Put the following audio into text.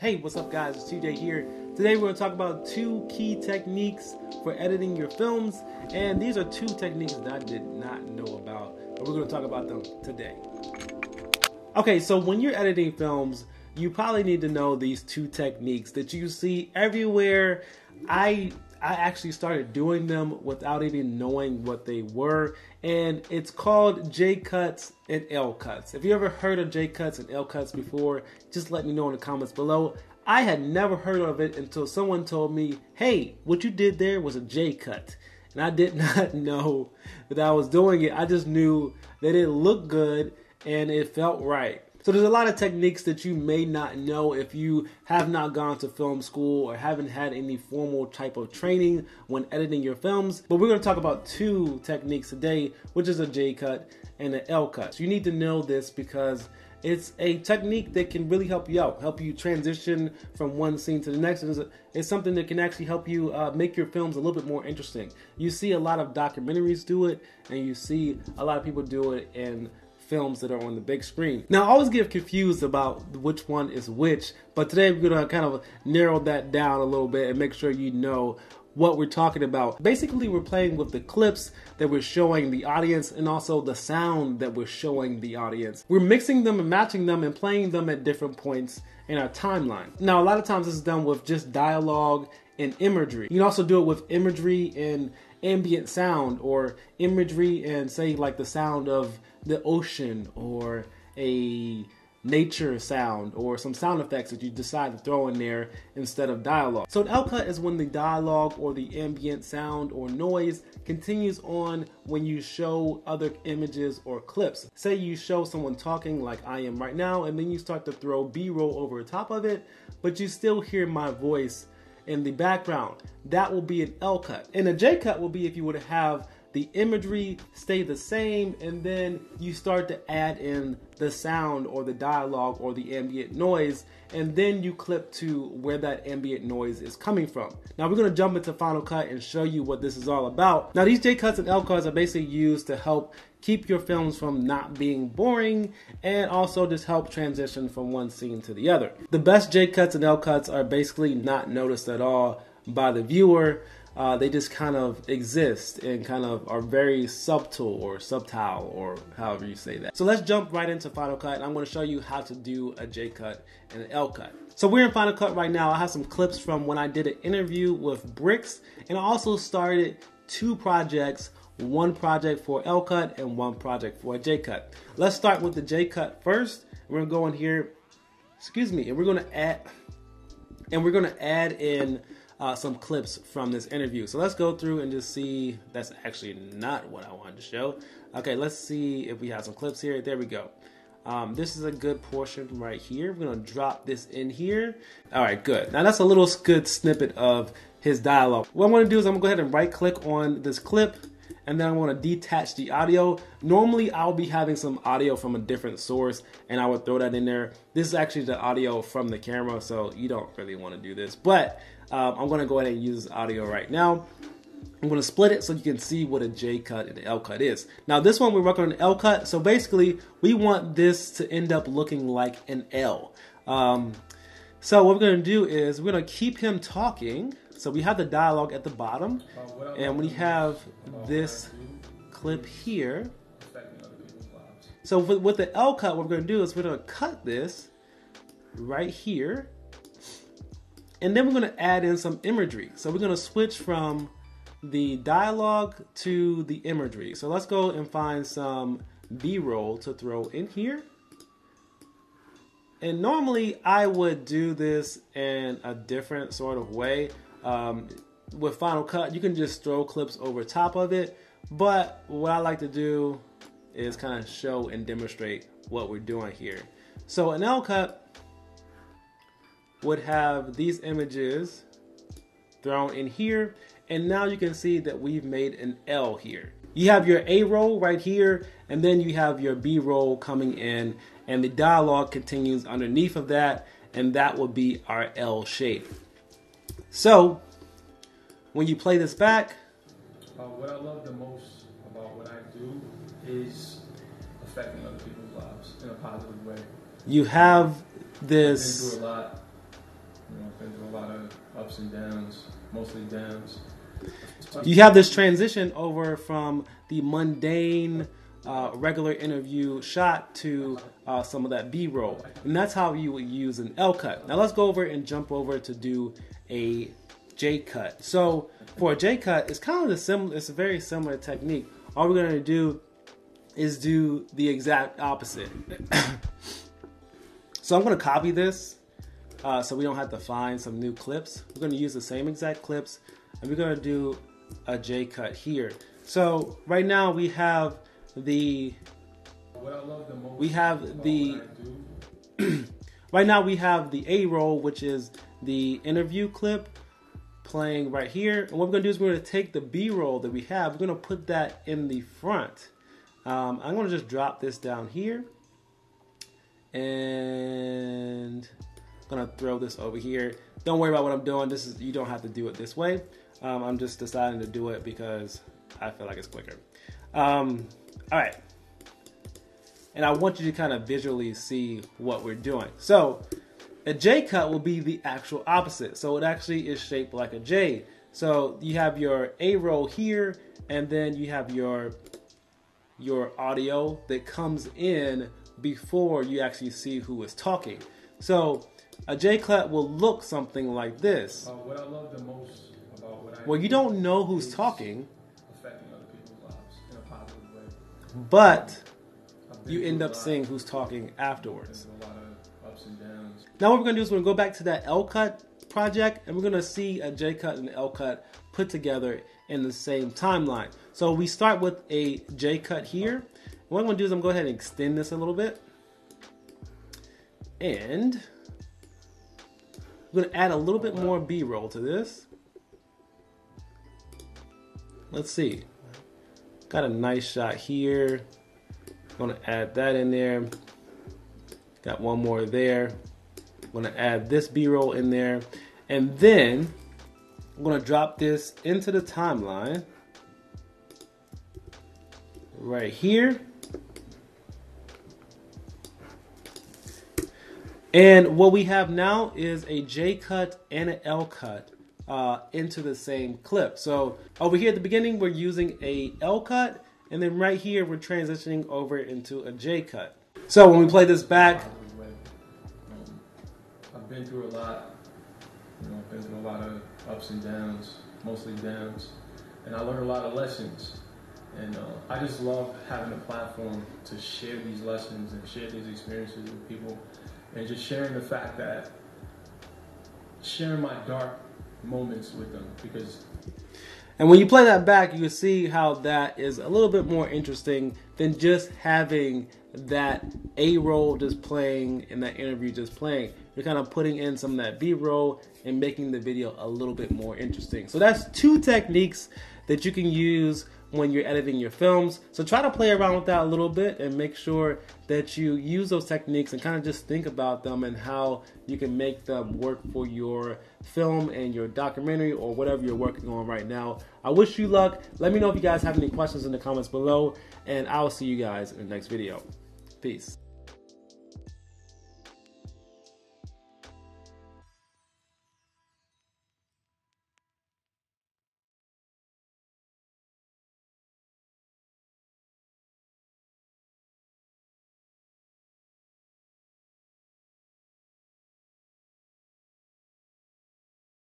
Hey, what's up guys, it's TJ here. Today we're going to talk about two key techniques for editing your films, and these are two techniques that I did not know about, but we're going to talk about them today. Okay, so when you're editing films, you probably need to know these two techniques that you see everywhere. I actually started doing them without even knowing what they were, and it's called J cuts and L cuts. If you ever heard of J cuts and L cuts before, just let me know in the comments below. I had never heard of it until someone told me, hey, what you did there was a J cut. And I did not know that I was doing it. I just knew that it looked good and it felt right. So there's a lot of techniques that you may not know if you have not gone to film school or haven't had any formal type of training when editing your films. But we're going to talk about two techniques today, which is a J cut and an L cut. So you need to know this because it's a technique that can really help you out, help you transition from one scene to the next. It's something that can actually help you make your films a little bit more interesting. You see a lot of documentaries do it, and you see a lot of people do it in films that are on the big screen. Now, I always get confused about which one is which, but today we're going to kind of narrow that down a little bit and make sure you know what we're talking about. Basically, we're playing with the clips that we're showing the audience and also the sound that we're showing the audience. We're mixing them and matching them and playing them at different points in our timeline. Now, a lot of times this is done with just dialogue and imagery. You can also do it with imagery and ambient sound, or imagery and say like the sound of the ocean, or a nature sound, or some sound effects that you decide to throw in there instead of dialogue. So an L cut is when the dialogue or the ambient sound or noise continues on when you show other images or clips. Say you show someone talking like I am right now, and then you start to throw B-roll over the top of it, but you still hear my voice in the background. That will be an L cut. And a J cut will be if you were to have the imagery stay the same, and then you start to add in the sound or the dialogue or the ambient noise, and then you clip to where that ambient noise is coming from. Now we're going to jump into Final Cut and show you what this is all about. Now these J cuts and L cuts are basically used to help keep your films from not being boring, and also just help transition from one scene to the other. The best J cuts and L cuts are basically not noticed at all by the viewer. They just kind of exist and kind of are very subtle or however you say that. So let's jump right into Final Cut, and I'm going to show you how to do a J cut and an L cut. So we're in Final Cut right now. I have some clips from when I did an interview with Bricks, and I also started two projects, one project for L cut and one project for a J cut. Let's start with the J cut first. We're going to go in here, and we're going to add in some clips from this interview. So let's go through and just see. That's actually not what I wanted to show. Okay, let's see if we have some clips here. There we go. This is a good portion right here. We're going to drop this in here. All right, good. Now that's a little good snippet of his dialogue. What I'm going to do is I'm going to go ahead and right click on this clip, and then I'm going to detach the audio. Normally I'll be having some audio from a different source, and I would throw that in there. This is actually the audio from the camera, so you don't really want to do this, but I'm going to go ahead and use audio right now. I'm going to split it so you can see what a J cut and an L cut is. Now this one we're working on an L cut, so basically we want this to end up looking like an L. So what we're going to do is we're going to keep him talking. So we have the dialogue at the bottom, and we have this clip here. So with the L cut, what we're going to do is we're going to cut this right here, and then we're going to add in some imagery. So we're going to switch from the dialogue to the imagery. So let's go and find some B-roll to throw in here. And normally I would do this in a different sort of way. With Final Cut, you can just throw clips over top of it, but what I like to do is kind of show and demonstrate what we're doing here. So an L cut would have these images thrown in here, and now you can see that we've made an L here. You have your A roll right here, and then you have your B roll coming in, and the dialogue continues underneath of that, and that will be our L shape. So when you play this back, what I love the most about what I do is affecting other people's lives in a positive way. you have I've been this. through a lot, I've been through a lot of ups and downs, mostly downs. You have this transition over from the mundane, regular interview shot to some of that B-roll. And that's how you would use an L cut. Now let's go over and jump over to do a J cut. So for a J cut, it's kind of it's a very similar technique. All we're going to do is do the exact opposite. So I'm going to copy this so we don't have to find some new clips. We're going to use the same exact clips, and we're going to do a J cut here. So right now we have the right now we have the A roll, which is the interview clip playing right here. And what we're going to do is we're going to take the B roll that we have. We're going to put that in the front. I'm going to just drop this down here, and I'm going to throw this over here. Don't worry about what I'm doing. You don't have to do it this way. I'm just deciding to do it because I feel like it's quicker. All right. And I want you to kind of visually see what we're doing. So a J cut will be the actual opposite. So it actually is shaped like a J. So you have your A roll here, and then you have your audio that comes in before you actually see who is talking. So a J cut will look something like this. What I love the most about what I well, you don't know who's talking, affecting other people's lives in a positive way. But you end up seeing who's talking afterwards. A lot of ups and downs. Now what we're going to do is we're going to go back to that L cut project, and we're going to see a J cut and an L cut put together in the same timeline. So we start with a J cut here. What I'm going to do is I'm going to go ahead and extend this a little bit. And I'm going to add a little bit more B-roll to this. Let's see. Got a nice shot here. I'm going to add that in there. Got one more there. I'm going to add this B-roll in there. And then I'm going to drop this into the timeline right here. And what we have now is a J cut and an L cut into the same clip. So over here at the beginning, we're using a L cut, and then right here, we're transitioning over into a J cut. So when we play this back, I've been through a lot. I've been through a lot of ups and downs, mostly downs, and I learned a lot of lessons. And I just love having a platform to share these lessons and share these experiences with people, and just sharing the fact that sharing my dark moments with them. Because and when you play that back, you can see how that is a little bit more interesting than just having that A roll just playing and that interview just playing. You're kind of putting in some of that B roll and making the video a little bit more interesting. So that's two techniques that you can use when you're editing your films. So try to play around with that a little bit and make sure that you use those techniques and kind of just think about them and how you can make them work for your film and your documentary or whatever you're working on right now. I wish you luck. Let me know if you guys have any questions in the comments below, and I'll see you guys in the next video. Peace.